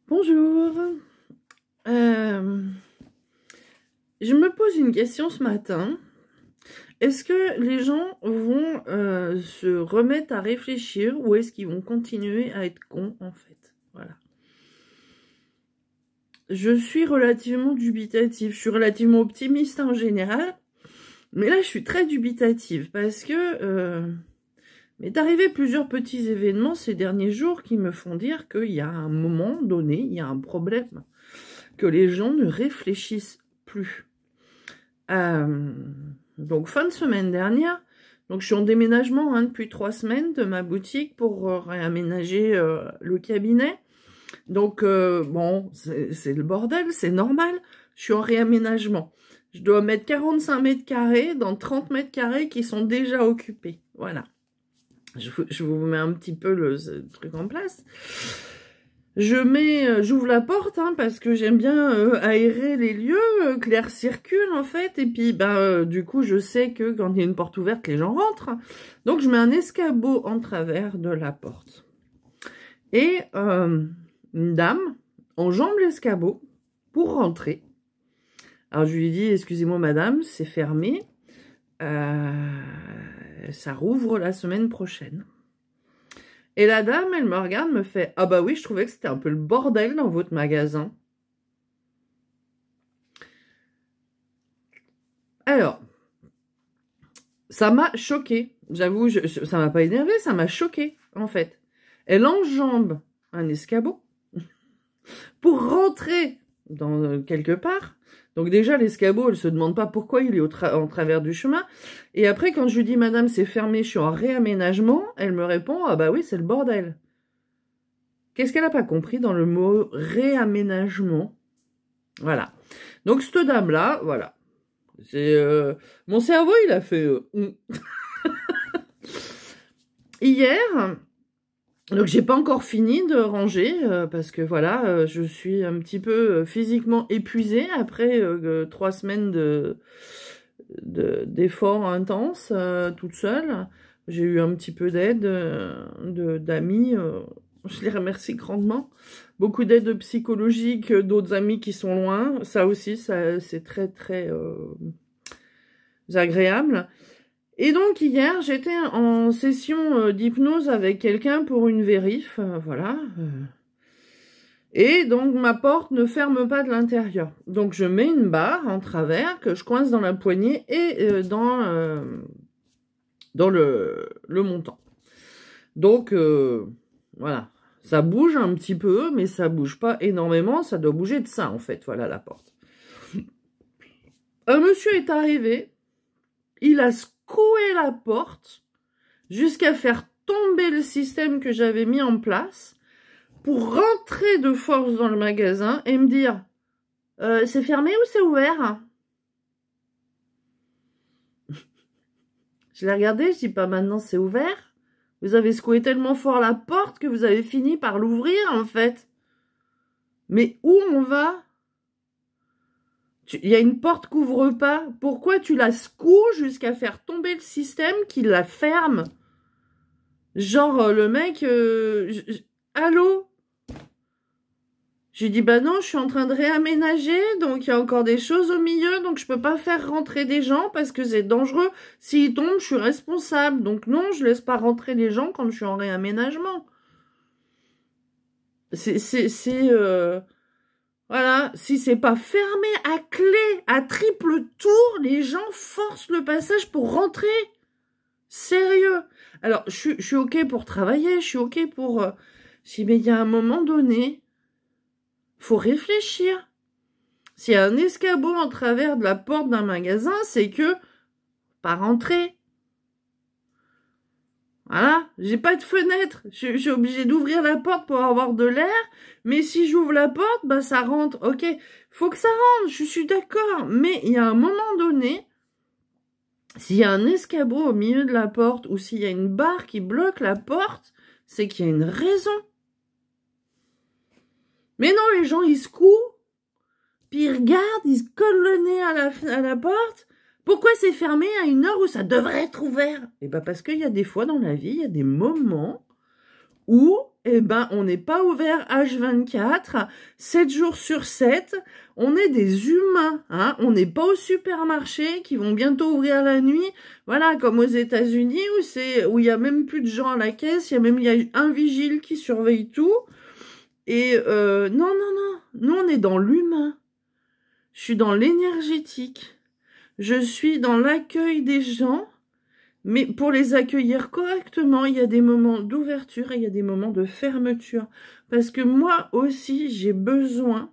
Bonjour. Je me pose une question ce matin. Est-ce que les gens vont se remettre à réfléchir ou est-ce qu'ils vont continuer à être cons en fait? Voilà. Je suis relativement dubitative. Je suis relativement optimiste en général. Mais là, je suis très dubitative parce que m'est arrivé plusieurs petits événements ces derniers jours qui me font dire qu'il y a un moment donné, il y a un problème, que les gens ne réfléchissent plus. Donc, fin de semaine dernière, donc je suis en déménagement depuis 3 semaines de ma boutique pour réaménager le cabinet. Donc, bon, c'est le bordel, c'est normal, je suis en réaménagement. Je dois mettre 45 mètres carrés dans 30 mètres carrés qui sont déjà occupés. Voilà. Je vous mets un petit peu le truc en place. J'ouvre la porte parce que j'aime bien aérer les lieux, que l'air circule en fait. Et puis, du coup, je sais que quand il y a une porte ouverte, les gens rentrent. Donc, je mets un escabeau en travers de la porte. Et une dame enjambe l'escabeau pour rentrer. Alors, je lui dis, excusez-moi madame, c'est fermé. Ça rouvre la semaine prochaine. Et la dame, elle me regarde, me fait « Ah bah oui, je trouvais que c'était un peu le bordel dans votre magasin. » Alors, ça m'a choquée. J'avoue, ça m'a pas énervé, ça m'a choquée, en fait. Elle enjambe un escabeau pour rentrer dans quelque part. Donc déjà, l'escabeau, elle se demande pas pourquoi il est en travers du chemin. Et après, quand je lui dis, madame, c'est fermé, je suis en réaménagement, elle me répond, ah bah oui, c'est le bordel. Qu'est-ce qu'elle n'a pas compris dans le mot réaménagement? Voilà. Donc, cette dame-là, voilà. Mon cerveau, il a fait... Hier... Donc, j'ai pas encore fini de ranger parce que voilà, je suis un petit peu physiquement épuisée après 3 semaines d'efforts intenses toute seule. J'ai eu un petit peu d'aide d'amis, je les remercie grandement. Beaucoup d'aide psychologique d'autres amis qui sont loin. Ça aussi, c'est très très agréable. Et donc, hier, j'étais en session d'hypnose avec quelqu'un pour une vérif, voilà. Et donc, ma porte ne ferme pas de l'intérieur. Donc, je mets une barre en travers que je coince dans la poignée et dans le montant. Donc, voilà. Ça bouge un petit peu, mais ça bouge pas énormément. Ça doit bouger de ça, en fait. Voilà la porte. Un monsieur est arrivé. Il a secoué la porte jusqu'à faire tomber le système que j'avais mis en place pour rentrer de force dans le magasin et me dire c'est fermé ou c'est ouvert? Je l'ai regardé, je dis pas maintenant c'est ouvert. Vous avez secoué tellement fort la porte que vous avez fini par l'ouvrir en fait. Mais où on va? Il y a une porte qu'ouvre pas. Pourquoi tu la secoues jusqu'à faire tomber le système qui la ferme? Genre, le mec... allô? J'ai dit, bah non, je suis en train de réaménager, donc il y a encore des choses au milieu, donc je peux pas faire rentrer des gens parce que c'est dangereux. S'ils tombent, je suis responsable. Donc non, je laisse pas rentrer les gens quand je suis en réaménagement. Voilà, si c'est pas fermé à clé, à triple tour, les gens forcent le passage pour rentrer. Sérieux. Alors, je suis OK pour travailler, je suis OK pour... mais il y a un moment donné, faut réfléchir. S'il y a un escabeau en travers de la porte d'un magasin, c'est que pas rentrer. Voilà, j'ai pas de fenêtre. Je suis obligée d'ouvrir la porte pour avoir de l'air. Mais si j'ouvre la porte, bah ça rentre. OK, faut que ça rentre, je suis d'accord. Mais il y a un moment donné, s'il y a un escabeau au milieu de la porte ou s'il y a une barre qui bloque la porte, c'est qu'il y a une raison. Mais non, les gens, ils secouent, puis ils regardent, ils se collent le nez à la porte. Pourquoi c'est fermé à une heure où ça devrait être ouvert? Eh bien, parce qu'il y a des fois dans la vie, il y a des moments où eh ben, on n'est pas ouvert H24, 7 jours sur 7. On est des humains, hein. On n'est pas au supermarché qui vont bientôt ouvrir la nuit. Voilà, comme aux États-Unis où il y a même plus de gens à la caisse, il y a un vigile qui surveille tout. Et non, non, non. Nous, on est dans l'humain. Je suis dans l'énergétique. Je suis dans l'accueil des gens. Mais pour les accueillir correctement, il y a des moments d'ouverture et il y a des moments de fermeture. Parce que moi aussi, j'ai besoin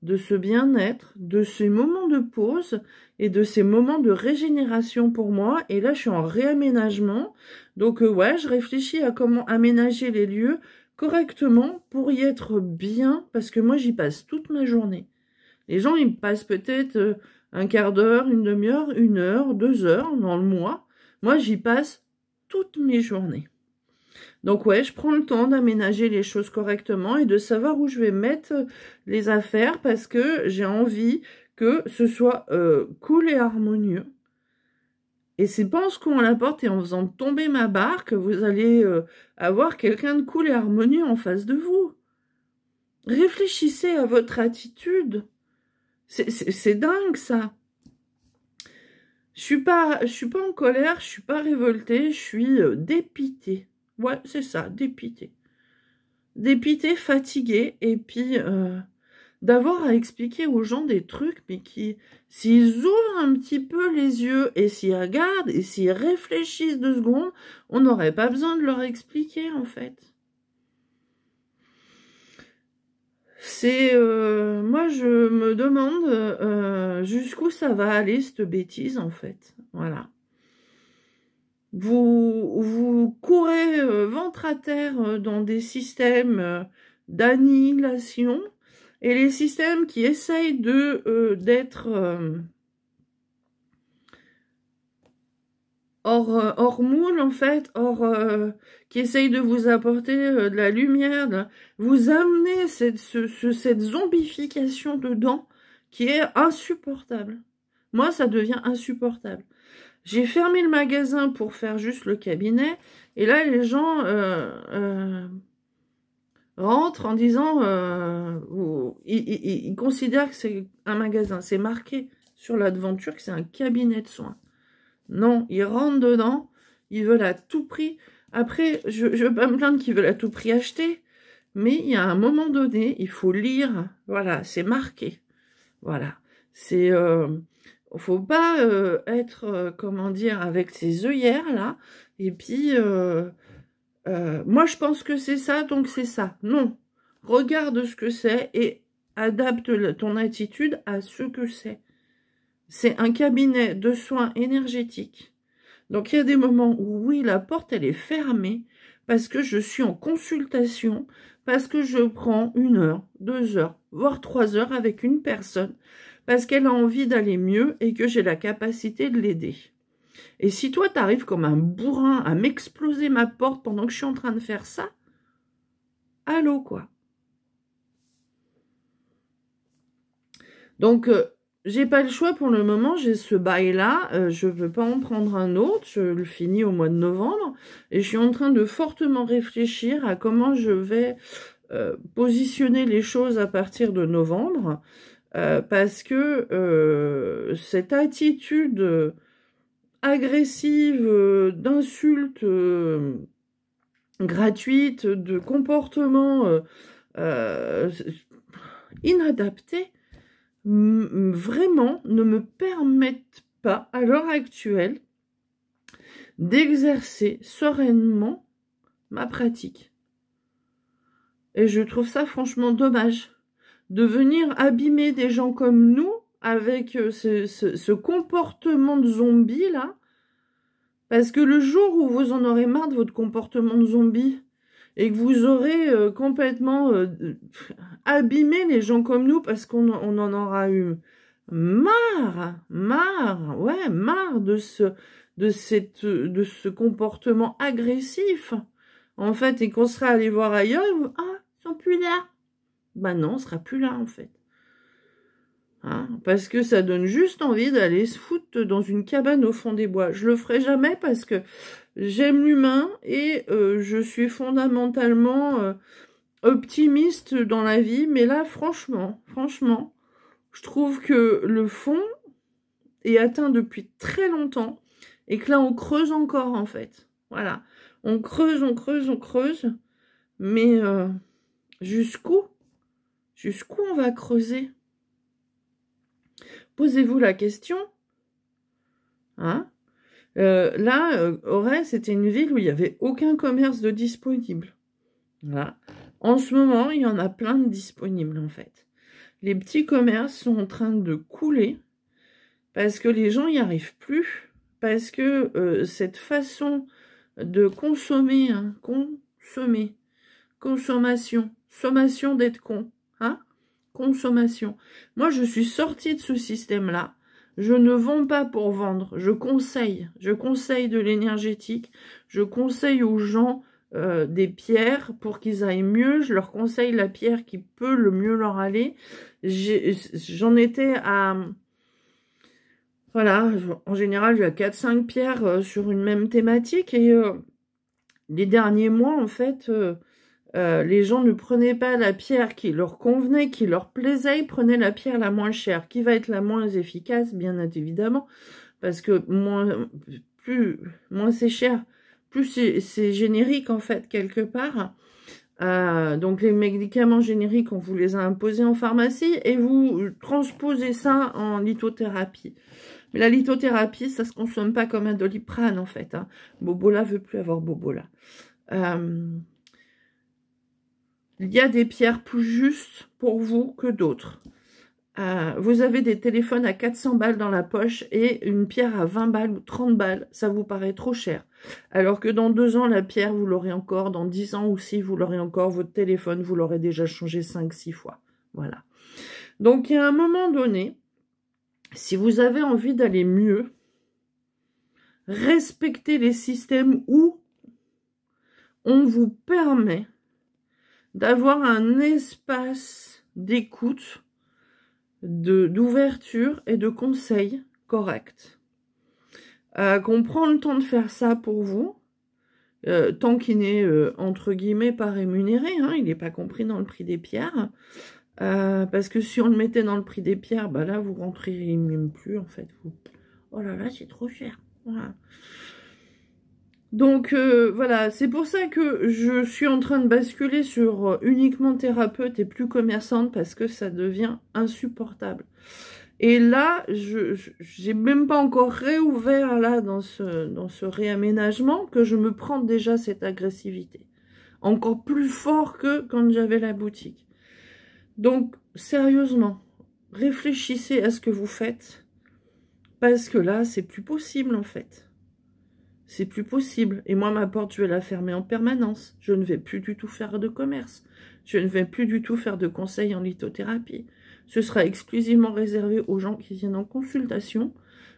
de ce bien-être, de ces moments de pause et de ces moments de régénération pour moi. Et là, je suis en réaménagement. Donc, ouais, je réfléchis à comment aménager les lieux correctement pour y être bien. Parce que moi, j'y passe toute ma journée. Les gens, ils passent peut-être un quart d'heure, une demi-heure, 1 heure, 2 heures dans le mois. Moi, j'y passe toutes mes journées. Donc, ouais, je prends le temps d'aménager les choses correctement et de savoir où je vais mettre les affaires parce que j'ai envie que ce soit cool et harmonieux. Et c'est pas en secouant la porte et en faisant tomber ma barre que vous allez avoir quelqu'un de cool et harmonieux en face de vous. Réfléchissez à votre attitude. C'est dingue, ça. Je suis pas en colère, je suis pas révoltée, je suis dépitée. Ouais, c'est ça, dépitée. Dépitée, fatiguée, et puis d'avoir à expliquer aux gens des trucs, mais qui, s'ils ouvrent un petit peu les yeux, et s'ils regardent, et s'ils réfléchissent 2 secondes, on n'aurait pas besoin de leur expliquer, en fait. C'est moi je me demande jusqu'où ça va aller cette bêtise en fait. Voilà. Vous courez ventre à terre dans des systèmes d'annihilation et les systèmes qui essayent d'être hors moule, en fait, qui essaye de vous apporter de la lumière, vous amener cette zombification dedans qui est insupportable. Moi, ça devient insupportable. J'ai fermé le magasin pour faire juste le cabinet, et là, les gens rentrent en disant, ils considèrent que c'est un magasin. C'est marqué sur la devanture que c'est un cabinet de soins. Non, ils rentrent dedans, ils veulent à tout prix. Après, je ne veux pas me plaindre qu'ils veulent à tout prix acheter, mais il y a un moment donné, il faut lire. Voilà, c'est marqué. Voilà, c'est... faut pas être, comment dire, avec ses œillères, là. Et puis, moi, je pense que c'est ça, donc c'est ça. Non, regarde ce que c'est et adapte ton attitude à ce que c'est. C'est un cabinet de soins énergétiques. Donc, il y a des moments où, oui, la porte, elle est fermée parce que je suis en consultation, parce que je prends 1 heure, 2 heures, voire 3 heures avec une personne, parce qu'elle a envie d'aller mieux et que j'ai la capacité de l'aider. Et si toi, tu arrives comme un bourrin à m'exploser ma porte pendant que je suis en train de faire ça, allô, quoi. Donc, j'ai pas le choix pour le moment, j'ai ce bail-là, je veux pas en prendre un autre, je le finis au mois de novembre, et je suis en train de fortement réfléchir à comment je vais positionner les choses à partir de novembre, parce que cette attitude agressive, d'insultes gratuites, de comportements inadaptés, vraiment ne me permettent pas, à l'heure actuelle, d'exercer sereinement ma pratique. Et je trouve ça franchement dommage de venir abîmer des gens comme nous avec ce comportement de zombie là, parce que le jour où vous en aurez marre de votre comportement de zombie et que vous aurez complètement abîmé les gens comme nous parce qu'on en aura eu marre de ce comportement agressif, en fait, et qu'on sera allé voir ailleurs, ah, ils sont plus là. Ben non, on sera plus là, en fait. Hein, parce que ça donne juste envie d'aller se foutre dans une cabane au fond des bois. Je le ferai jamais parce que j'aime l'humain et je suis fondamentalement optimiste dans la vie. Mais là, franchement, je trouve que le fond est atteint depuis très longtemps et que là, on creuse encore, en fait. Voilà. On creuse, mais jusqu'où on va creuser? Posez-vous la question. Hein? Là, Auray, c'était une ville où il n'y avait aucun commerce de disponible. Voilà. En ce moment, il y en a plein de disponibles, en fait. Les petits commerces sont en train de couler parce que les gens n'y arrivent plus, parce que cette façon de consommer, hein, sommation d'être con, hein, consommation. Moi, je suis sortie de ce système-là. Je ne vends pas pour vendre, je conseille de l'énergétique, je conseille aux gens des pierres pour qu'ils aillent mieux, je leur conseille la pierre qui peut le mieux leur aller. J'en étais à... Voilà, en général, j'ai 4-5 pierres sur une même thématique et les derniers mois, en fait, les gens ne prenaient pas la pierre qui leur convenait, qui leur plaisait, ils prenaient la pierre la moins chère, qui va être la moins efficace, bien évidemment, parce que moins c'est cher, plus c'est générique, en fait, quelque part. Donc les médicaments génériques, on vous les a imposés en pharmacie et vous transposez ça en lithothérapie. Mais la lithothérapie, ça se consomme pas comme un Doliprane, en fait. Hein. Bobola veut plus avoir Bobola. Il y a des pierres plus justes pour vous que d'autres. Vous avez des téléphones à 400 balles dans la poche et une pierre à 20 balles ou 30 balles, ça vous paraît trop cher. Alors que dans 2 ans, la pierre, vous l'aurez encore. Dans 10 ans aussi, vous l'aurez encore. Votre téléphone, vous l'aurez déjà changé 5-6 fois. Voilà. Donc, il y a un moment donné, si vous avez envie d'aller mieux, respectez les systèmes où on vous permet d'avoir un espace d'écoute, d'ouverture et de conseil correct. Qu'on prend le temps de faire ça pour vous, tant qu'il n'est, entre guillemets, pas rémunéré, hein, il n'est pas compris dans le prix des pierres, parce que si on le mettait dans le prix des pierres, bah là, vous rentreriez même plus, en fait. Oh là là, c'est trop cher. Voilà. Donc, voilà, c'est pour ça que je suis en train de basculer sur uniquement thérapeute et plus commerçante, parce que ça devient insupportable. Et là, j'ai même pas encore réouvert, là, dans ce réaménagement, que je me prends déjà cette agressivité. Encore plus fort que quand j'avais la boutique. Donc, sérieusement, réfléchissez à ce que vous faites, parce que là, c'est plus possible, en fait. C'est plus possible. Et moi, ma porte, je vais la fermer en permanence. Je ne vais plus du tout faire de commerce. Je ne vais plus du tout faire de conseils en lithothérapie. Ce sera exclusivement réservé aux gens qui viennent en consultation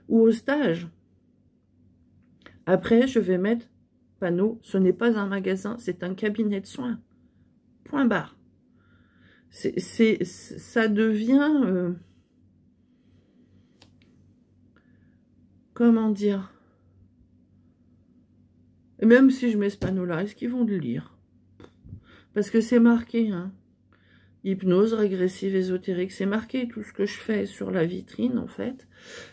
ou au stage. Après, je vais mettre panneau, ce n'est pas un magasin, c'est un cabinet de soins. Point barre. Ça devient... comment dire? Et même si je mets ce panneau-là, est-ce qu'ils vont le lire? Parce que c'est marqué, hein. Hypnose régressive ésotérique, c'est marqué tout ce que je fais sur la vitrine, en fait.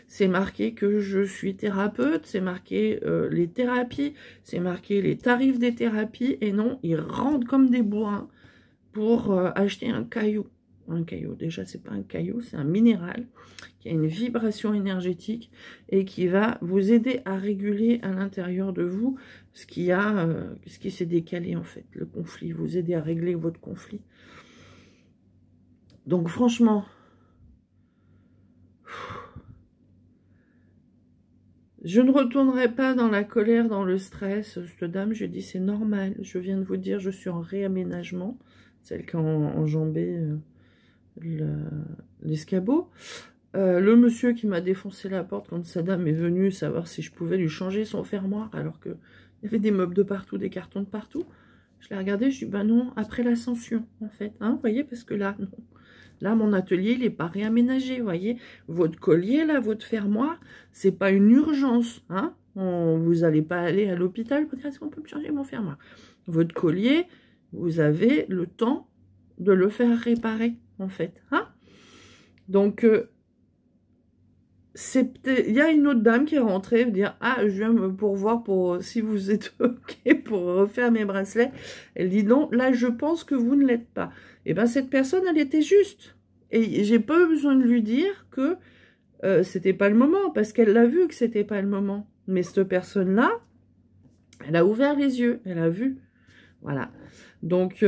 C'est marqué que je suis thérapeute, c'est marqué les thérapies, c'est marqué les tarifs des thérapies, et non, ils rentrent comme des bourrins pour acheter un caillou. Un caillou, déjà, c'est pas un caillou, c'est un minéral qui a une vibration énergétique et qui va vous aider à réguler à l'intérieur de vous ce qui s'est décalé, en fait, le conflit, vous aider à régler votre conflit. Donc, franchement, je ne retournerai pas dans la colère, dans le stress. Cette dame, je dis, c'est normal. Je viens de vous dire, je suis en réaménagement, celle qui a enjambé l'escabeau. Le monsieur qui m'a défoncé la porte quand sa dame est venue savoir si je pouvais lui changer son fermoir, alors qu'il y avait des meubles de partout, des cartons de partout. Je l'ai regardé, je dis, bah non, après l'ascension, en fait. Hein, vous voyez, parce que là, non. Là, mon atelier, il n'est pas réaménagé, vous voyez. Votre collier, là, votre fermoir, c'est pas une urgence, hein. Vous n'allez pas aller à l'hôpital pour dire, est-ce qu'on peut me changer mon fermoir? Votre collier, vous avez le temps de le faire réparer, en fait. Hein? Donc, il y a une autre dame qui est rentrée dire, ah, je viens pour voir si vous êtes OK pour refaire mes bracelets. Elle dit, non, là, je pense que vous ne l'êtes pas. Et bien, cette personne, elle était juste. Et j'ai pas eu besoin de lui dire que c'était pas le moment, parce qu'elle l'a vu que c'était pas le moment. Mais cette personne-là, elle a ouvert les yeux, elle a vu. Voilà. Donc,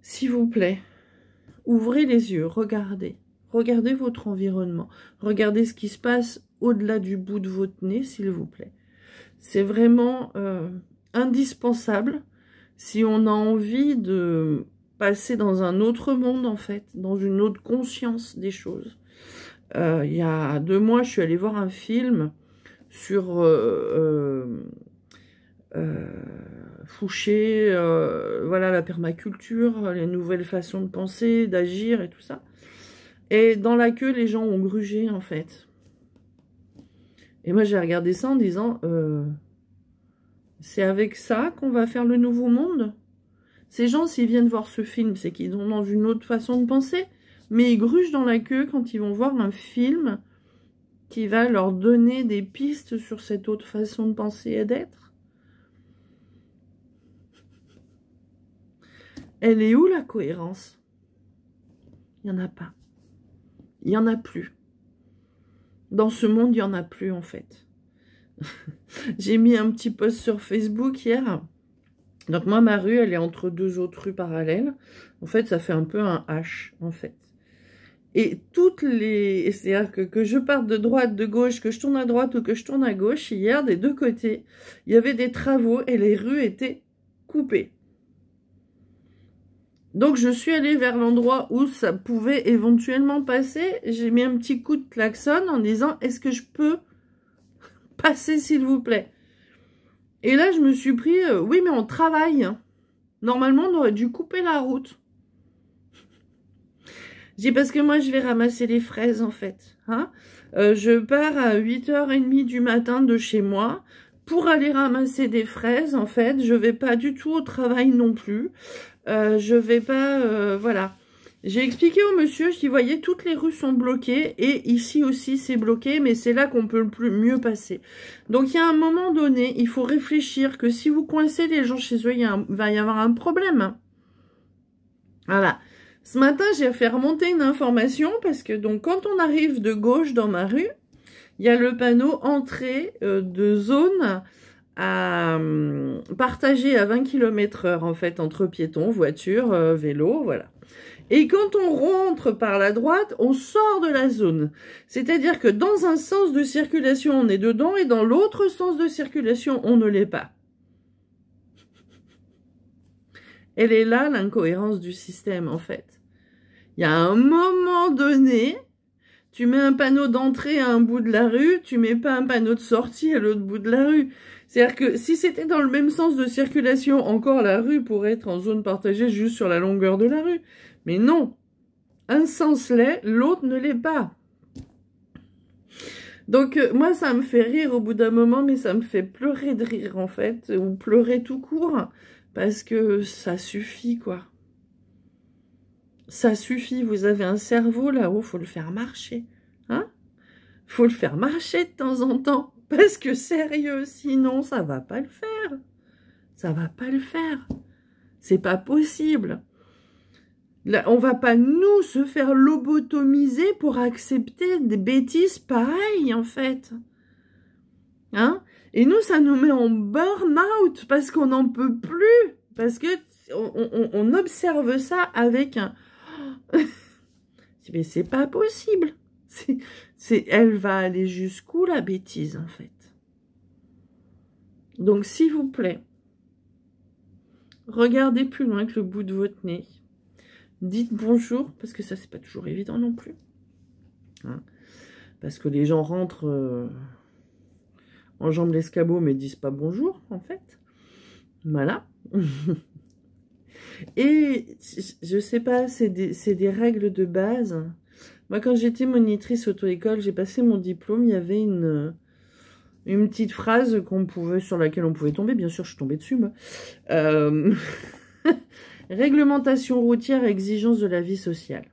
s'il vous plaît, ouvrez les yeux, regardez. Regardez votre environnement. Regardez ce qui se passe au-delà du bout de votre nez, s'il vous plaît. C'est vraiment indispensable si on a envie de passer dans un autre monde, en fait, dans une autre conscience des choses. Il y a 2 mois, je suis allée voir un film sur Fouché, voilà, la permaculture, les nouvelles façons de penser, d'agir et tout ça. Et dans la queue, les gens ont grugé, en fait. Et moi, j'ai regardé ça en disant, c'est avec ça qu'on va faire le nouveau monde? Ces gens, s'ils viennent voir ce film, c'est qu'ils ont dans une autre façon de penser. Mais ils grugent dans la queue quand ils vont voir un film qui va leur donner des pistes sur cette autre façon de penser et d'être. Elle est où la cohérence? Il n'y en a pas. Il n'y en a plus. Dans ce monde, il n'y en a plus, en fait. J'ai mis un petit post sur Facebook hier. Donc moi, ma rue, elle est entre 2 autres rues parallèles. En fait, ça fait un peu un H, en fait. Et c'est-à-dire que je parte de droite, de gauche, que je tourne à droite ou que je tourne à gauche, hier, des 2 côtés, il y avait des travaux et les rues étaient coupées. Donc, je suis allée vers l'endroit où ça pouvait éventuellement passer. J'ai mis un petit coup de klaxon en disant, est-ce que je peux passer, s'il vous plaît? Et là, je me suis pris, oui, mais on travaille. Normalement, on aurait dû couper la route. J'ai dit, parce que moi, je vais ramasser les fraises, en fait. Hein, je pars à 8h30 du matin de chez moi pour aller ramasser des fraises, en fait. Je vais pas du tout au travail non plus. Je vais pas... voilà. J'ai expliqué au monsieur, je dis, voyez, toutes les rues sont bloquées. Et ici aussi, c'est bloqué, mais c'est là qu'on peut mieux passer. Donc, il y a un moment donné, il faut réfléchir que si vous coincez les gens chez eux, il va y avoir un problème. Voilà. Ce matin, j'ai fait remonter une information parce que donc quand on arrive de gauche dans ma rue, il y a le panneau entrée de zone à partager à 20 km/h en fait entre piétons, voitures, vélos, voilà. Et quand on rentre par la droite, on sort de la zone. C'est-à-dire que dans un sens de circulation, on est dedans et dans l'autre sens de circulation, on ne l'est pas. Elle est là, l'incohérence du système, en fait. Il y a un moment donné, tu mets un panneau d'entrée à un bout de la rue, tu mets pas un panneau de sortie à l'autre bout de la rue. C'est-à-dire que si c'était dans le même sens de circulation, encore la rue pourrait être en zone partagée juste sur la longueur de la rue. Mais non, un sens l'est, l'autre ne l'est pas. Donc moi, ça me fait rire au bout d'un moment, mais ça me fait pleurer de rire, en fait, ou pleurer tout court, parce que ça suffit, quoi. Ça suffit, vous avez un cerveau là-haut, faut le faire marcher. Hein? Faut le faire marcher de temps en temps. Parce que sérieux, sinon ça va pas le faire. Ça va pas le faire. C'est pas possible. Là, on va pas nous se faire lobotomiser pour accepter des bêtises pareilles en fait. Hein? Et nous, ça nous met en burn-out parce qu'on n'en peut plus. Parce que on observe ça avec un... Mais c'est pas possible. Elle va aller jusqu'où la bêtise en fait. Donc s'il vous plaît, regardez plus loin que le bout de votre nez. Dites bonjour, parce que ça c'est pas toujours évident non plus. Hein, parce que les gens rentrent en jambes l'escabeau mais disent pas bonjour en fait. Voilà. Et je sais pas, c'est des règles de base. Moi, quand j'étais monitrice auto-école, j'ai passé mon diplôme, il y avait une une petite phrase sur laquelle on pouvait tomber. Bien sûr, je suis tombée dessus, moi. Réglementation routière et exigence de la vie sociale.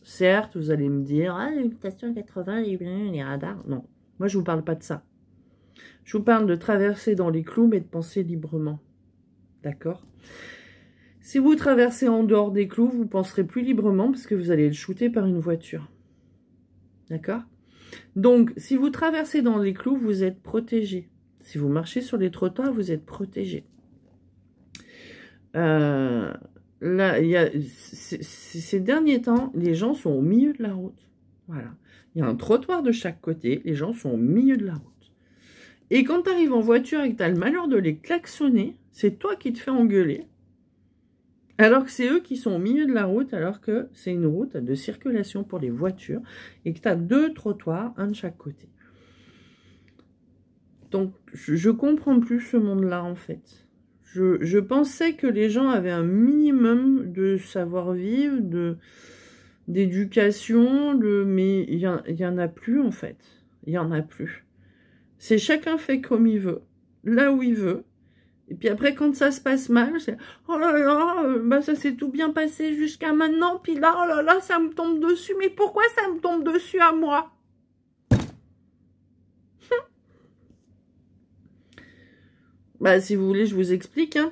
Certes, vous allez me dire, ah, limitation 80, les radars. Non, moi, je vous parle pas de ça. Je vous parle de traverser dans les clous, mais de penser librement. D'accord? Si vous traversez en dehors des clous, vous penserez plus librement parce que vous allez être shooté par une voiture. D'accord? Donc, si vous traversez dans les clous, vous êtes protégé. Si vous marchez sur les trottoirs, vous êtes protégé. Là, ces derniers temps, les gens sont au milieu de la route. Voilà. Il y a un trottoir de chaque côté. Les gens sont au milieu de la route. Et quand tu arrives en voiture et que tu as le malheur de les klaxonner, c'est toi qui te fais engueuler. Alors que c'est eux qui sont au milieu de la route, alors que c'est une route de circulation pour les voitures et que tu as 2 trottoirs, un de chaque côté. Donc, je comprends plus ce monde-là, en fait. Je pensais que les gens avaient un minimum de savoir-vivre, d'éducation, mais il y en a plus, en fait. Il y en a plus. C'est chacun fait comme il veut, là où il veut. Et puis après, quand ça se passe mal, c'est « Oh là là, bah ça s'est tout bien passé jusqu'à maintenant, puis là, oh là là, ça me tombe dessus. Mais pourquoi ça me tombe dessus à moi ?» Bah, si vous voulez, je vous explique. Hein.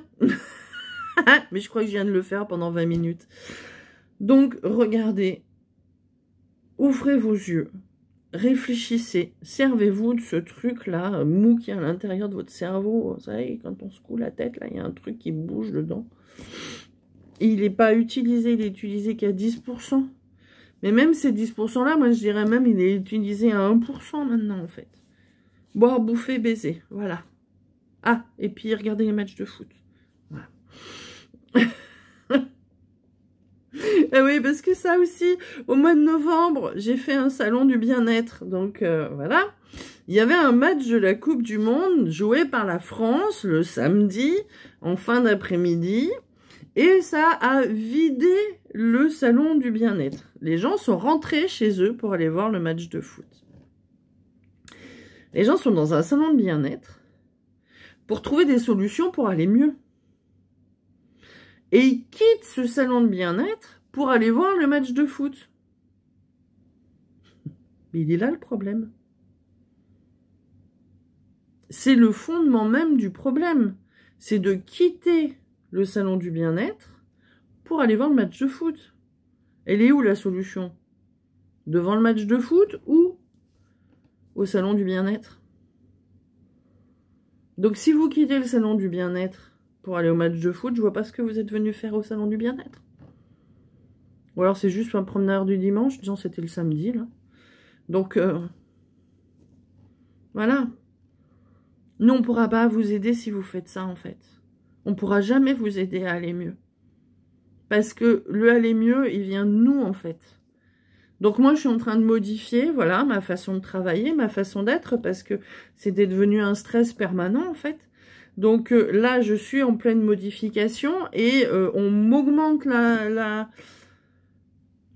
Mais je crois que je viens de le faire pendant 20 minutes. Donc, regardez. Ouvrez vos yeux. Réfléchissez. Servez-vous de ce truc-là, mou qui est à l'intérieur de votre cerveau. Vous savez, quand on secoue la tête, là, il y a un truc qui bouge dedans. Et il n'est pas utilisé. Il est utilisé qu'à 10%. Mais même ces 10%-là, moi, je dirais même, il est utilisé à 1% maintenant, en fait. Boire, bouffer, baiser. Voilà. Ah, et puis regardez les matchs de foot. Voilà. Et oui, parce que ça aussi, au mois de novembre, j'ai fait un salon du bien-être. Donc voilà. Il y avait un match de la Coupe du Monde joué par la France le samedi, en fin d'après-midi. Et ça a vidé le salon du bien-être. Les gens sont rentrés chez eux pour aller voir le match de foot. Les gens sont dans un salon de bien-être pour trouver des solutions pour aller mieux. Et ils quittent ce salon de bien-être pour aller voir le match de foot. Mais il est là le problème. C'est le fondement même du problème. C'est de quitter le salon du bien-être pour aller voir le match de foot. Elle est où la solution? Devant le match de foot ou au salon du bien-être? Donc si vous quittez le salon du bien-être pour aller au match de foot, je vois pas ce que vous êtes venu faire au salon du bien-être. Ou alors c'est juste un promeneur du dimanche, disons c'était le samedi là. Donc voilà. Nous on pourra pas vous aider si vous faites ça en fait. On pourra jamais vous aider à aller mieux. Parce que le aller mieux, il vient de nous en fait. Donc moi, je suis en train de modifier, voilà, ma façon de travailler, ma façon d'être, parce que c'était devenu un stress permanent, en fait. Donc là, je suis en pleine modification et on m'augmente la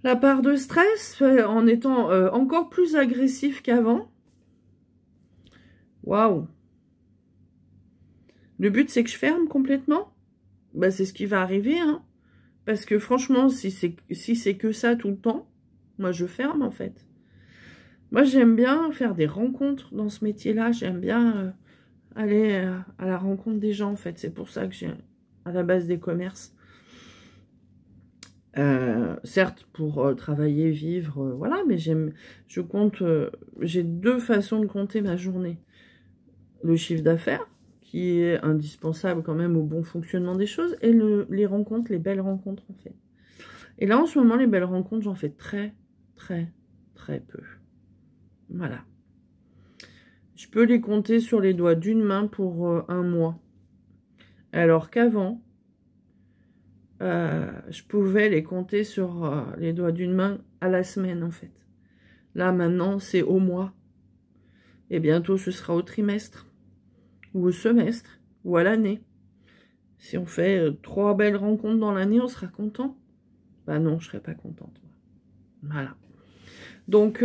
part de stress en étant encore plus agressif qu'avant. Waouh! Le but, c'est que je ferme complètement. Bah, c'est ce qui va arriver, hein. Parce que franchement, si c'est que ça tout le temps, moi, je ferme, en fait. Moi, j'aime bien faire des rencontres dans ce métier-là. J'aime bien aller à la rencontre des gens, en fait. C'est pour ça que j'ai à la base des commerces. Certes, pour travailler, vivre, voilà. Mais je compte... j'ai 2 façons de compter ma journée. Le chiffre d'affaires, qui est indispensable quand même au bon fonctionnement des choses, et les rencontres, les belles rencontres, en fait. Et là, en ce moment, les belles rencontres, j'en fais très peu. Voilà. Je peux les compter sur les doigts d'une main pour un mois. Alors qu'avant, je pouvais les compter sur les doigts d'une main à la semaine, en fait. Là, maintenant, c'est au mois. Et bientôt, ce sera au trimestre, ou au semestre, ou à l'année. Si on fait 3 belles rencontres dans l'année, on sera content. Bah non, je serais pas contente. Voilà. Donc,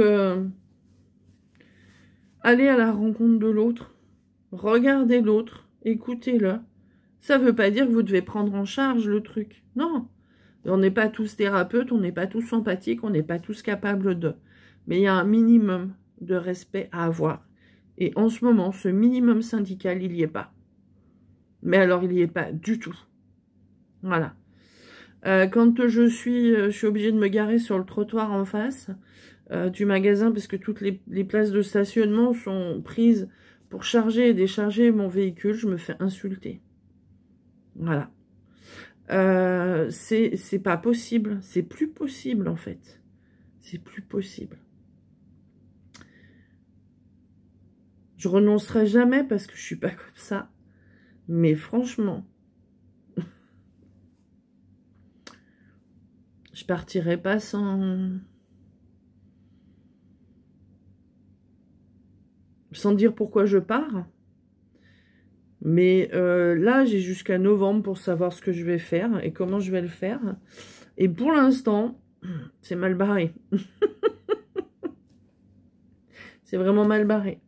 allez à la rencontre de l'autre. regardez l'autre, écoutez-le. Ça ne veut pas dire que vous devez prendre en charge le truc. Non. On n'est pas tous thérapeutes, on n'est pas tous empathiques, on n'est pas tous capables de. Mais il y a un minimum de respect à avoir. Et en ce moment, ce minimum syndical, il n'y est pas. Mais alors, il n'y est pas du tout. Voilà. Quand je suis obligée de me garer sur le trottoir en face du magasin, parce que toutes les places de stationnement sont prises pour charger et décharger mon véhicule, je me fais insulter. Voilà. C'est pas possible. C'est plus possible, en fait. C'est plus possible. Je renoncerai jamais parce que je suis pas comme ça. Mais franchement, je partirai pas sans dire pourquoi je pars. Mais là, j'ai jusqu'à novembre pour savoir ce que je vais faire et comment je vais le faire. Et pour l'instant, c'est mal barré. C'est vraiment mal barré.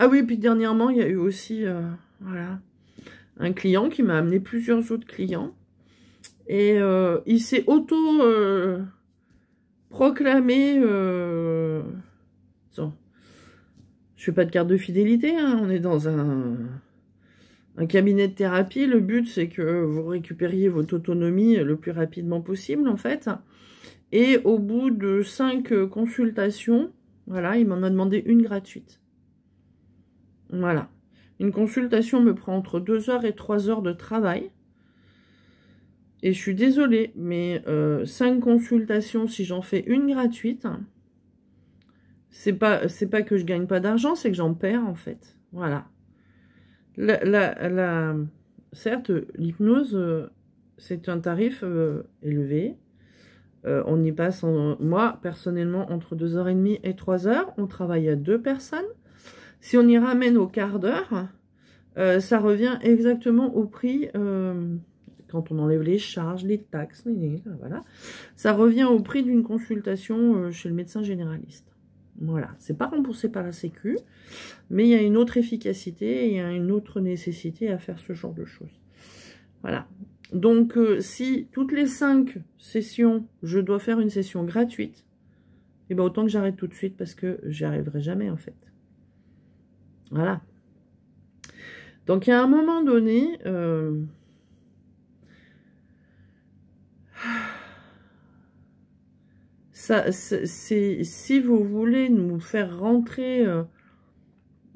Ah oui, puis dernièrement, il y a eu aussi voilà, un client qui m'a amené plusieurs autres clients. Et il s'est auto-proclamé... Je fais pas de carte de fidélité, hein, on est dans un cabinet de thérapie. Le but, c'est que vous récupériez votre autonomie le plus rapidement possible, en fait. Et au bout de 5 consultations, voilà, il m'en a demandé une gratuite. Voilà. Une consultation me prend entre 2 heures et 3 heures de travail. Et je suis désolée, mais 5 consultations, si j'en fais une gratuite, c'est pas que je gagne pas d'argent, c'est que j'en perds, en fait. Voilà. Certes, l'hypnose, c'est un tarif élevé. On y passe, moi, personnellement, entre 2h30 et 3 heures. On travaille à 2 personnes. Si on y ramène au quart d'heure, ça revient exactement au prix, quand on enlève les charges, les taxes, voilà, ça revient au prix d'une consultation chez le médecin généraliste. Voilà, c'est pas remboursé par la Sécu, mais il y a une autre efficacité, il y a une autre nécessité à faire ce genre de choses. Voilà. Donc, si toutes les 5 sessions, je dois faire une session gratuite, et ben autant que j'arrête tout de suite parce que j'y arriverai jamais, en fait. Voilà. Donc, il y a un moment donné... si vous voulez nous faire rentrer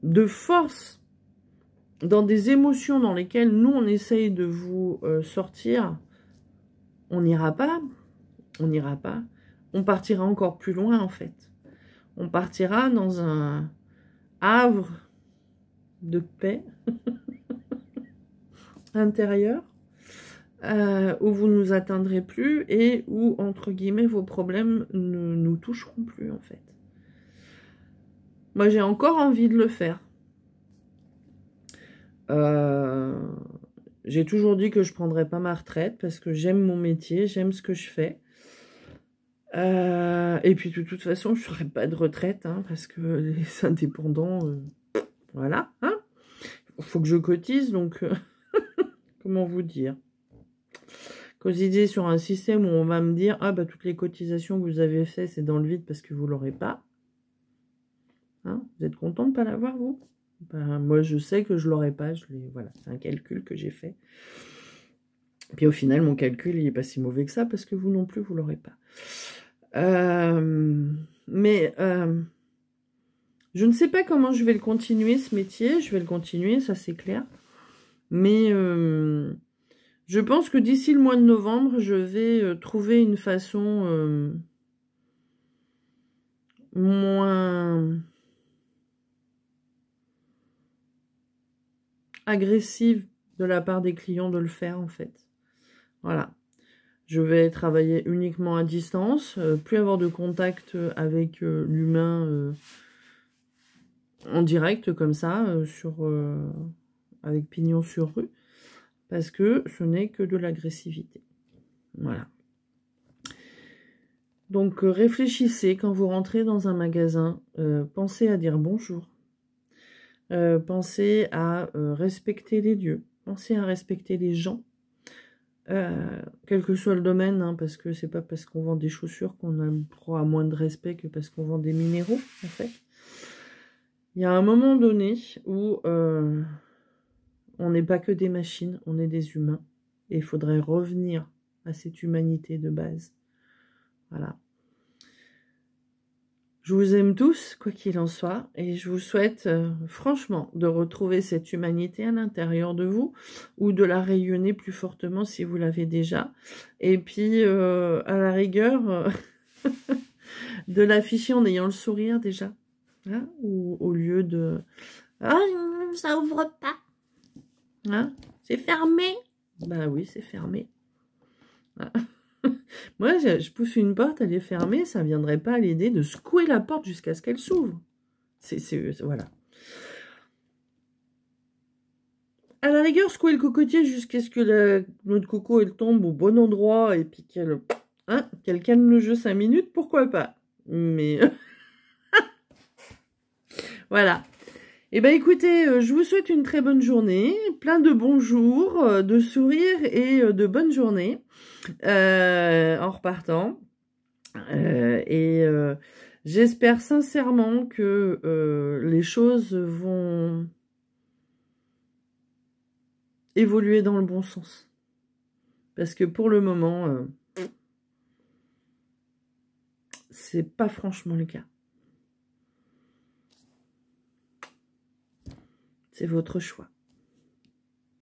de force dans des émotions dans lesquelles nous, on essaye de vous sortir, on n'ira pas. On n'ira pas. On partira encore plus loin, en fait. On partira dans un havre de paix intérieure où vous ne nous atteindrez plus et où, entre guillemets, vos problèmes ne nous toucheront plus, en fait. Moi, j'ai encore envie de le faire. J'ai toujours dit que je ne prendrais pas ma retraite parce que j'aime mon métier, j'aime ce que je fais. Et puis, de toute façon, je ne ferai pas de retraite hein, parce que les indépendants, voilà. Hein, faut que je cotise, donc comment vous dire? Cotiser sur un système où on va me dire « Ah, bah, toutes les cotisations que vous avez faites, c'est dans le vide parce que vous ne l'aurez pas. Hein, vous êtes content de ne pas l'avoir, vous? Ben, moi, je sais que je ne l'aurai pas. Voilà, c'est un calcul que j'ai fait. Puis au final, mon calcul, il n'est pas si mauvais que ça parce que vous non plus, vous ne l'aurez pas. Mais je ne sais pas comment je vais le continuer, ce métier. Je vais le continuer, ça c'est clair. Mais je pense que d'ici le mois de novembre, je vais trouver une façon moins agressive de la part des clients de le faire, en fait. Voilà. Je vais travailler uniquement à distance, plus avoir de contact avec l'humain en direct, comme ça, avec pignon sur rue, parce que ce n'est que de l'agressivité. Voilà. Donc, réfléchissez quand vous rentrez dans un magasin, pensez à dire bonjour. Pensez à respecter les lieux. Pensez à respecter les gens. Quel que soit le domaine, hein, parce que c'est pas parce qu'on vend des chaussures qu'on a droit à moins de respect que parce qu'on vend des minéraux, en fait. Il y a un moment donné où on n'est pas que des machines, on est des humains. Et il faudrait revenir à cette humanité de base. Voilà. Je vous aime tous, quoi qu'il en soit, et je vous souhaite franchement de retrouver cette humanité à l'intérieur de vous, ou de la rayonner plus fortement si vous l'avez déjà, et puis à la rigueur, de l'afficher en ayant le sourire déjà, hein, ou au lieu de « Ah, ça ouvre pas, hein, c'est fermé !» Bah oui, c'est fermé. Ah. Moi, je pousse une porte, elle est fermée, ça ne viendrait pas à l'idée de secouer la porte jusqu'à ce qu'elle s'ouvre. Voilà. À la rigueur, secouer le cocotier jusqu'à ce que notre coco elle tombe au bon endroit et puis qu'elle calme le jeu 5 minutes, pourquoi pas. Mais voilà. Eh bien, écoutez, je vous souhaite une très bonne journée, plein de bons jours, de sourires et de bonnes journées en repartant. J'espère sincèrement que les choses vont évoluer dans le bon sens. Parce que pour le moment, c'est pas franchement le cas. C'est votre choix.